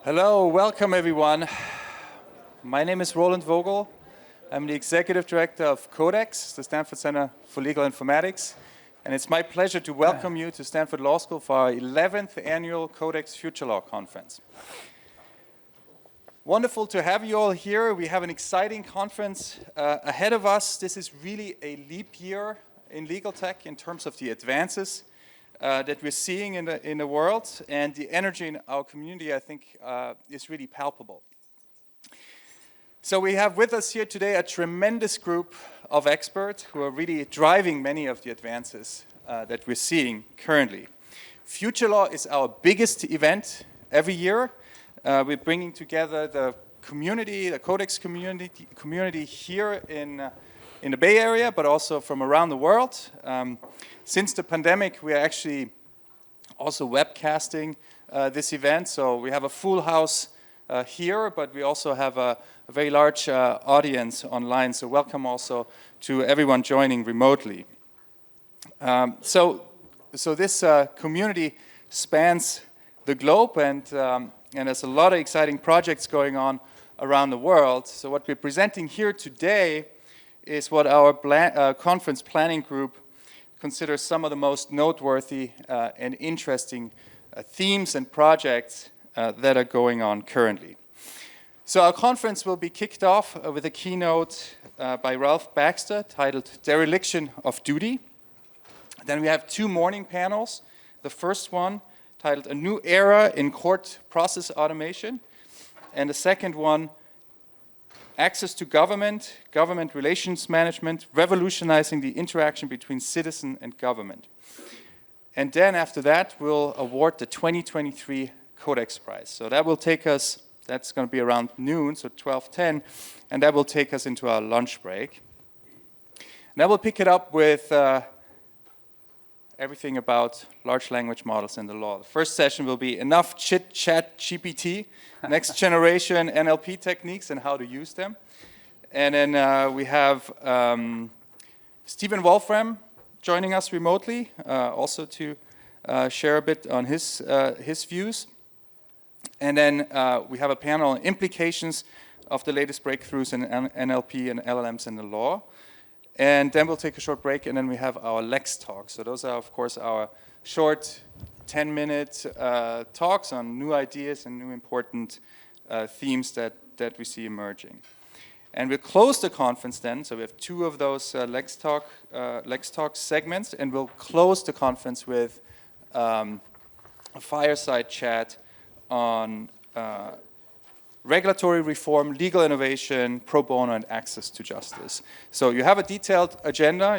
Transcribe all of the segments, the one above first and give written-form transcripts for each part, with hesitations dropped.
Hello, welcome everyone. My name is Roland Vogel. I'm the Executive Director of Codex, the Stanford Center for Legal Informatics. And it's my pleasure to welcome you to Stanford Law School for our 11th annual Codex FutureLaw conference. Wonderful to have you all here. We have an exciting conference ahead of us. This is really a leap year in legal tech in terms of the advances that we're seeing in the world, and the energy in our community, I think, is really palpable. So we have with us here today a tremendous group of experts who are really driving many of the advances that we're seeing currently. FutureLaw is our biggest event every year. We're bringing together the community, the Codex community here in the Bay Area, but also from around the world. Since the pandemic, we are actually also webcasting this event. So we have a full house here, but we also have a very large audience online. So welcome also to everyone joining remotely. So this community spans the globe, and there's a lot of exciting projects going on around the world. So what we're presenting here today is what our conference planning group considers some of the most noteworthy and interesting themes and projects that are going on currently. So our conference will be kicked off with a keynote by Ralph Baxter titled Dereliction of Duty. Then we have two morning panels. The first one titled A New Era in Court Process Automation, and the second one, Access to Government, Government Relations Management, Revolutionizing the Interaction Between Citizen and Government. And then after that, we'll award the 2023 Codex Prize. So that will take us, that's going to be around noon, so 12:10, and that will take us into our lunch break. And then we'll pick it up with everything about large language models in the law. The first session will be Enough Chit Chat GPT, Next Generation NLP Techniques and How to Use Them. And then we have Stephen Wolfram joining us remotely, also to share a bit on his views. And then we have a panel on implications of the latest breakthroughs in NLP and LLMs in the law. And then we'll take a short break, and then we have our Lex Talk. So those are, of course, our short 10-minute talks on new ideas and new important themes that we see emerging. And we'll close the conference then, so we have two of those Lex Talk segments, and we'll close the conference with a fireside chat on regulatory reform, legal innovation, pro bono, and access to justice. So you have a detailed agenda.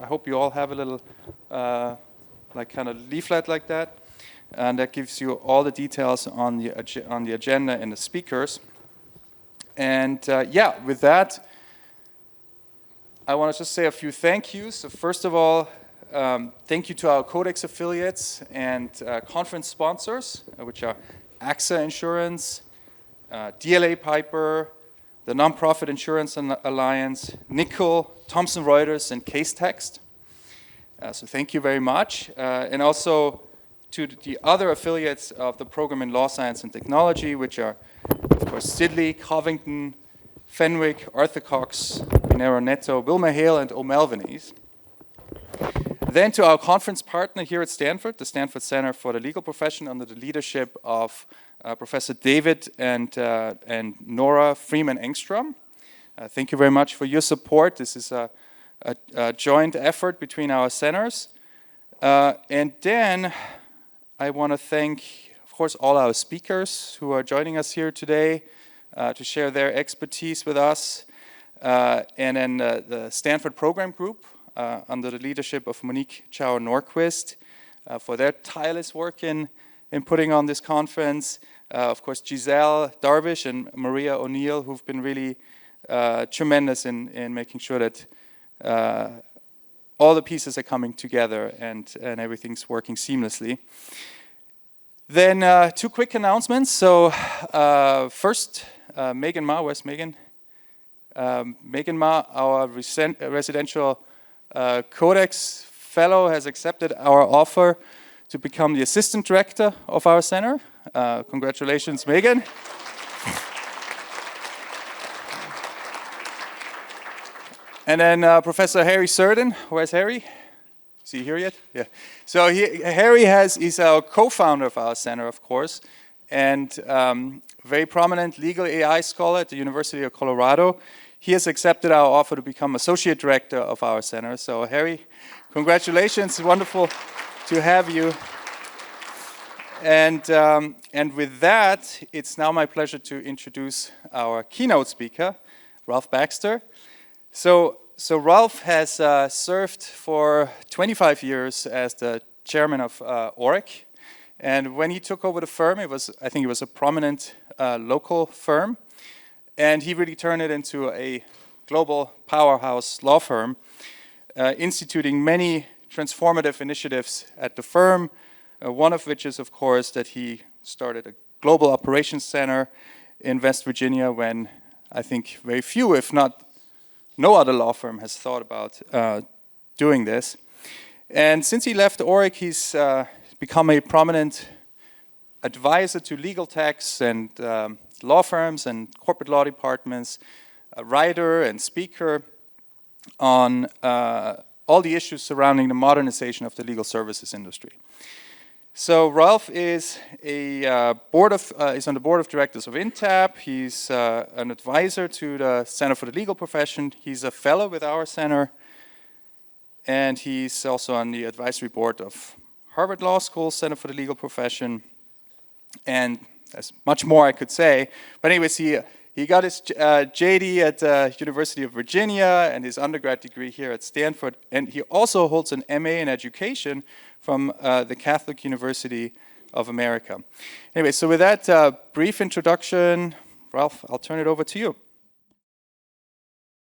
I hope you all have a little like kind of leaflet like that, and that gives you all the details on the agenda and the speakers. And yeah, with that, I want to just say a few thank yous. So first of all, thank you to our Codex affiliates and conference sponsors, which are AXA Insurance, DLA Piper, the Nonprofit Insurance Alliance, Nickel, Thomson Reuters, and Casetext. So thank you very much. And also to the other affiliates of the program in Law Science and Technology, which are, of course, Sidley, Covington, Fenwick, Arthur Cox, Pinero Neto, Wilma Hale, and O'Melvenies. Then to our conference partner here at Stanford, the Stanford Center for the Legal Profession, under the leadership of Professor David and Nora Freeman-Engstrom. Thank you very much for your support. This is a joint effort between our centers. And then I want to thank, of course, all our speakers who are joining us here today to share their expertise with us. And then the Stanford Program Group, under the leadership of Monique Chauer-Norquist, for their tireless work in putting on this conference. Of course, Giselle Darvish and Maria O'Neill, who've been really tremendous in making sure that all the pieces are coming together and everything's working seamlessly. Then two quick announcements. So first, Megan Ma, where's Megan? Megan Ma, our residential Codex fellow, has accepted our offer to become the assistant director of our center. Congratulations, Megan. And then Professor Harry Surden. Where's Harry? Is he here yet? Yeah. So Harry is our co-founder of our center, of course, and very prominent legal AI scholar at the University of Colorado. He has accepted our offer to become associate director of our center. So Harry, congratulations. It's wonderful to have you. And with that, it's now my pleasure to introduce our keynote speaker, Ralph Baxter. So Ralph has served for 25 years as the chairman of ORIC. And when he took over the firm, I think it was a prominent local firm. And he really turned it into a global powerhouse law firm, instituting many transformative initiatives at the firm, one of which is, of course, that he started a global operations center in West Virginia when I think very few, if not no other law firm has thought about doing this. And since he left ORIC, he's become a prominent advisor to legal techs and law firms and corporate law departments, a writer and speaker on all the issues surrounding the modernization of the legal services industry. So Ralph is is on the board of directors of INTAP. He's an advisor to the Center for the Legal Profession. He's a fellow with our center, and he's also on the advisory board of Harvard Law School Center for the Legal Profession. And there's much more I could say, but anyways, he got his JD at the University of Virginia and his undergrad degree here at Stanford, and he also holds an MA in education from the Catholic University of America. Anyway, so with that brief introduction, Ralph, I'll turn it over to you.